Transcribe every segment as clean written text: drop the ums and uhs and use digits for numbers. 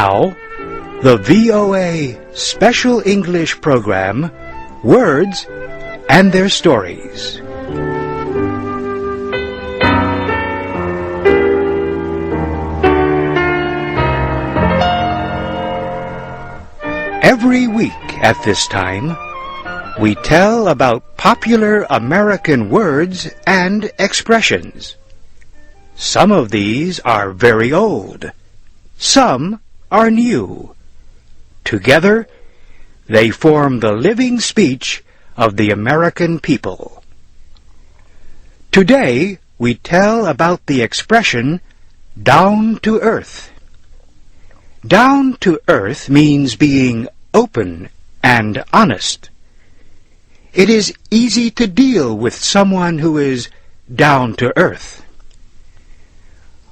Now, the VOA Special English program, Words and Their Stories. Every week at this time, we tell about popular American words and expressions. Some of these are very old. Some are new. Together, they form the living speech of the American people. Today, we tell about the expression, down to earth. Down to earth means being open and honest. It is easy to deal with someone who is down to earth.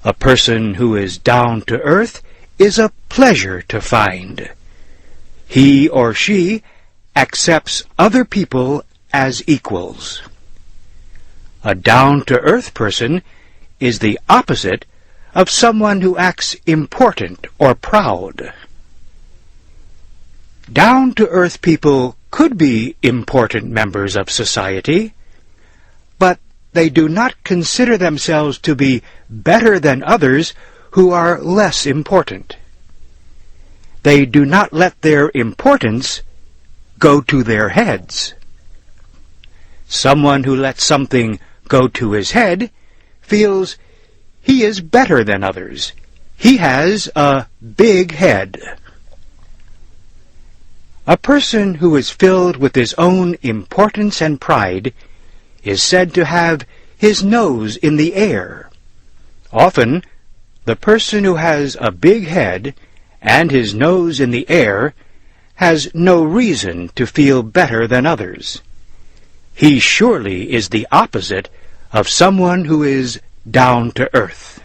A person who is down to earth is a pleasure to find. He or she accepts other people as equals. A down-to-earth person is the opposite of someone who acts important or proud. Down-to-earth people could be important members of society, but they do not consider themselves to be better than others who are less important. They do not let their importance go to their heads. Someone who lets something go to his head feels he is better than others. He has a big head. A person who is filled with his own importance and pride is said to have his nose in the air. Often, the person who has a big head and his nose in the air has no reason to feel better than others. He surely is the opposite of someone who is down to earth.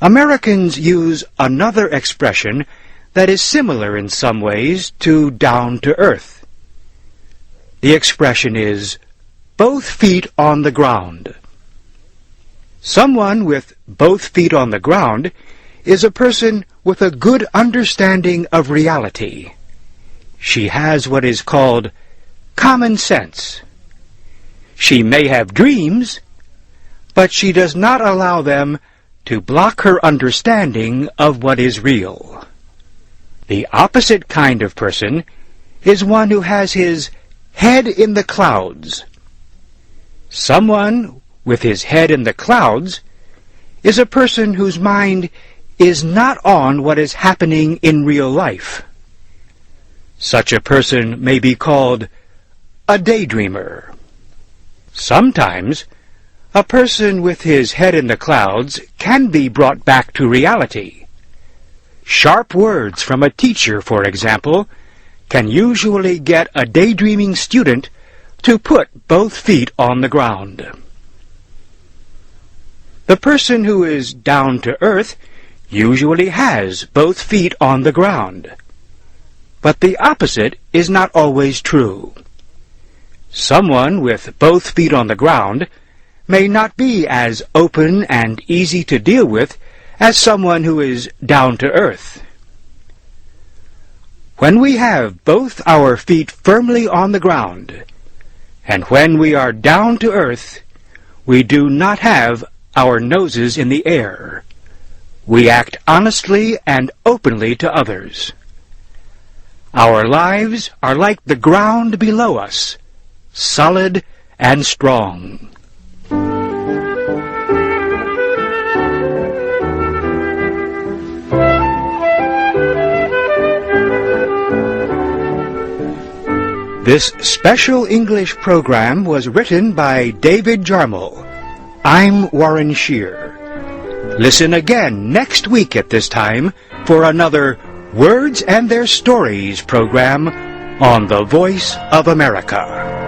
Americans use another expression that is similar in some ways to down to earth. The expression is both feet on the ground. Someone with both feet on the ground is a person with a good understanding of reality. She has what is called common sense. She may have dreams, but she does not allow them to block her understanding of what is real. The opposite kind of person is one who has his head in the clouds. Someone with his head in the clouds is a person whose mind is not on what is happening in real life. Such a person may be called a daydreamer. Sometimes, a person with his head in the clouds can be brought back to reality. Sharp words from a teacher, for example, can usually get a daydreaming student to put both feet on the ground. The person who is down to earth usually has both feet on the ground. But the opposite is not always true. Someone with both feet on the ground may not be as open and easy to deal with as someone who is down to earth. When we have both our feet firmly on the ground, and when we are down to earth, we do not have our noses in the air. We act honestly and openly to others. Our lives are like the ground below us, solid and strong. This special English program was written by David Jarmel. I'm Warren Shear. Listen again next week at this time for another Words and Their Stories program on the Voice of America.